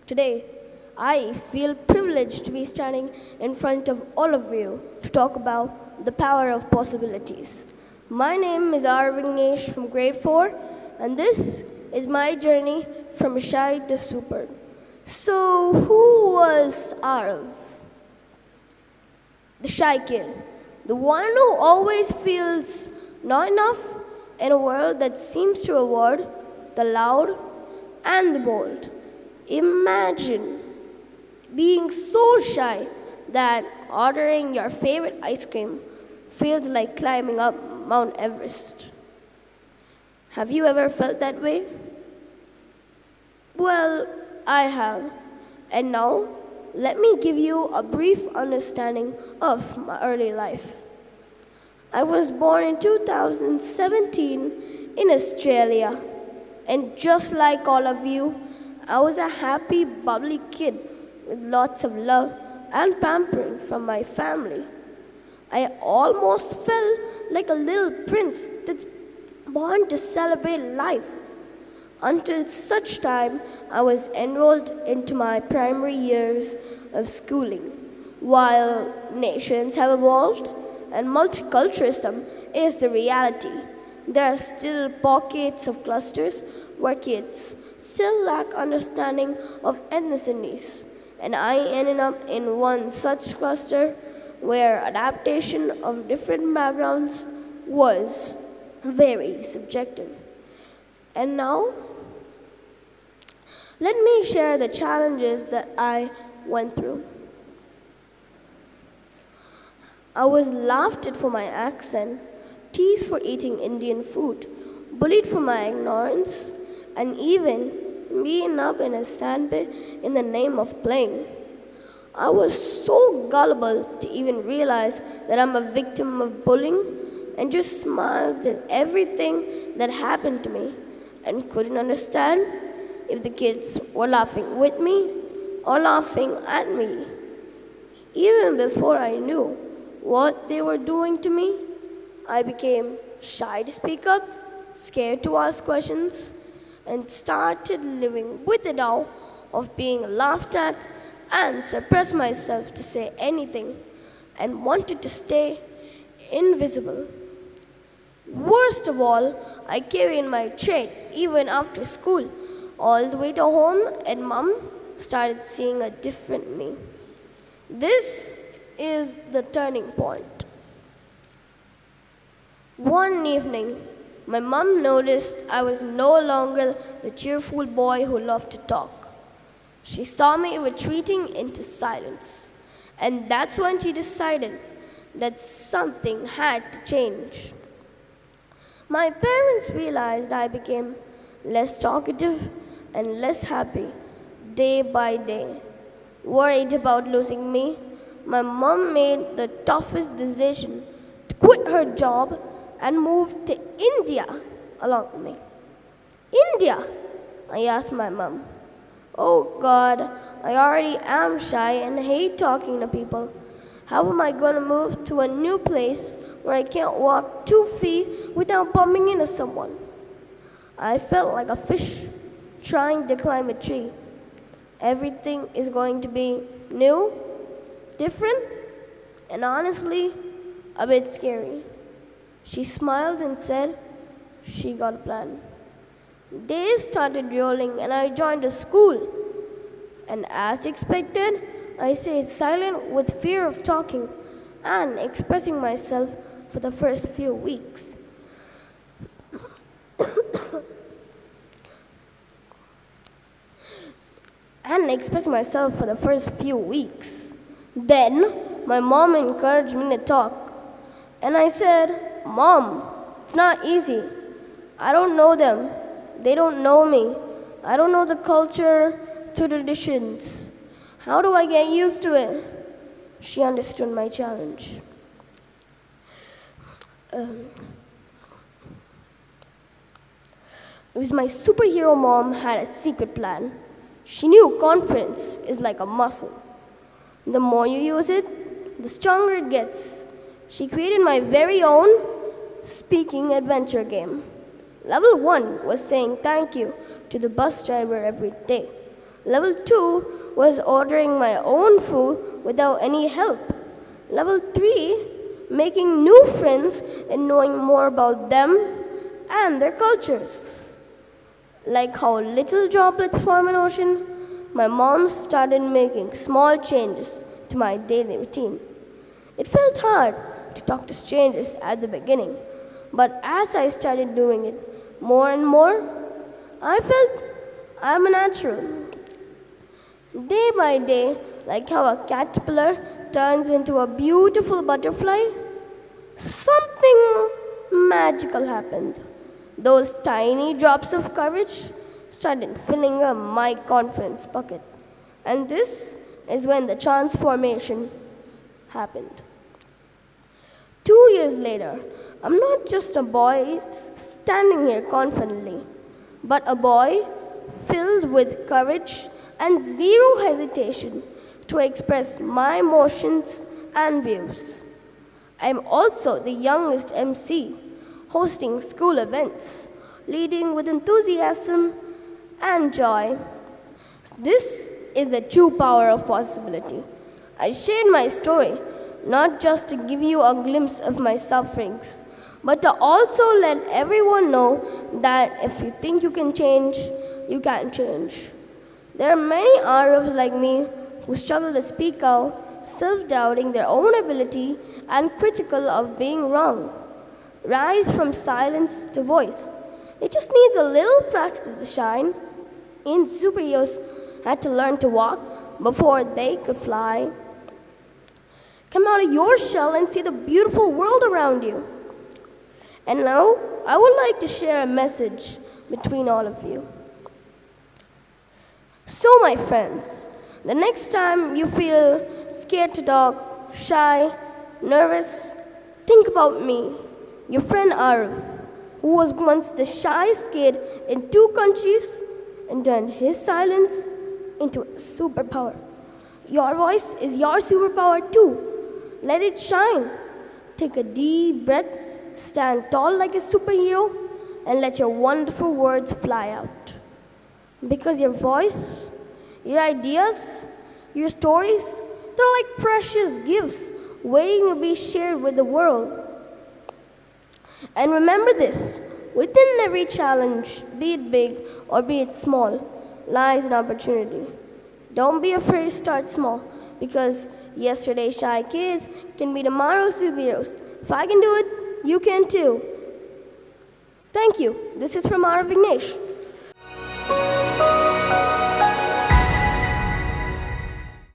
Today, I feel privileged to be standing in front of all of you to talk about the power of possibilities. My name is Ahrav Vignesh from grade 4, and this is my journey from shy to super. So, who was Ahrav? The shy kid, the one who always feels not enough in a world that seems to reward the loud and the bold. Imagine being so shy that ordering your favorite ice cream feels like climbing up Mount Everest. Have you ever felt that way? Well, I have. And now, let me give you a brief understanding of my early life. I was born in 2017 in Australia. And just like all of you, I was a happy, bubbly kid with lots of love and pampering from my family. I almost felt like a little prince that's born to celebrate life. Until such time, I was enrolled into my primary years of schooling. While nations have evolved and multiculturalism is the reality, there are still pockets of clusters where kids still lack understanding of ethnicities. And I ended up in one such cluster where adaptation of different backgrounds was very subjective. And now, let me share the challenges that I went through. I was laughed at for my accent, teased for eating Indian food, bullied for my ignorance, and even beaten up in a sandpit in the name of playing. I was so gullible to even realize that I'm a victim of bullying and just smiled at everything that happened to me and couldn't understand if the kids were laughing with me or laughing at me. Even before I knew what they were doing to me, I became shy to speak up, scared to ask questions, and started living with the doubt of being laughed at and suppressed myself to say anything and wanted to stay invisible. Worst of all, I carried my trait even after school, all the way to home, and Mom started seeing a different me. This is the turning point. One evening, my mom noticed I was no longer the cheerful boy who loved to talk. She saw me retreating into silence, and that's when she decided that something had to change. My parents realized I became less talkative and less happy day by day. Worried about losing me, my mom made the toughest decision to quit her job and move to India along with me. India? I asked my mom. Oh God, I already am shy and hate talking to people. How am I going to move to a new place where I can't walk 2 feet without bumping into someone? I felt like a fish trying to climb a tree. Everything is going to be new, different, and honestly, a bit scary. She smiled and said she got a plan. Days started rolling and I joined a school. And as expected, I stayed silent with fear of talking and expressing myself for the first few weeks. Then, my mom encouraged me to talk. And I said, Mom, it's not easy. I don't know them. They don't know me. I don't know the culture, traditions. How do I get used to it? She understood my challenge. It was my superhero mom had a secret plan. She knew confidence is like a muscle. The more you use it, the stronger it gets. She created my very own speaking adventure game. Level 1 was saying thank you to the bus driver every day. Level 2 was ordering my own food without any help. Level 3, making new friends and knowing more about them and their cultures. Like how little droplets form an ocean, my mom started making small changes to my daily routine. It felt hard to talk to strangers at the beginning, but as I started doing it more and more, I felt I'm a natural. Day by day, like how a caterpillar turns into a beautiful butterfly, something magical happened. Those tiny drops of courage started filling up my confidence bucket. And this is when the transformation happened. 2 years later, I'm not just a boy standing here confidently, but a boy filled with courage and zero hesitation to express my emotions and views. I'm also the youngest MC, hosting school events, leading with enthusiasm and joy. This is the true power of possibility. I shared my story not just to give you a glimpse of my sufferings, but to also let everyone know that if you think you can change, you can change. There are many Ahravs like me who struggle to speak out, self-doubting their own ability and critical of being wrong. Rise from silence to voice. It just needs a little practice to shine. Ancient superheroes had to learn to walk before they could fly. Come out of your shell and see the beautiful world around you. And now, I would like to share a message between all of you. So, my friends, the next time you feel scared to talk, shy, nervous, think about me, your friend Ahrav, who was once the shyest kid in 2 countries and turned his silence into a superpower. Your voice is your superpower too. Let it shine. Take a deep breath, stand tall like a superhero, and let your wonderful words fly out. Because your voice, your ideas, your stories, they're like precious gifts waiting to be shared with the world. And remember this, within every challenge, be it big or be it small, lies an opportunity. Don't be afraid to start small, because yesterday's shy kids can be tomorrow's superheroes. If I can do it, you can too. Thank you. This is from Ahrav Vignesh.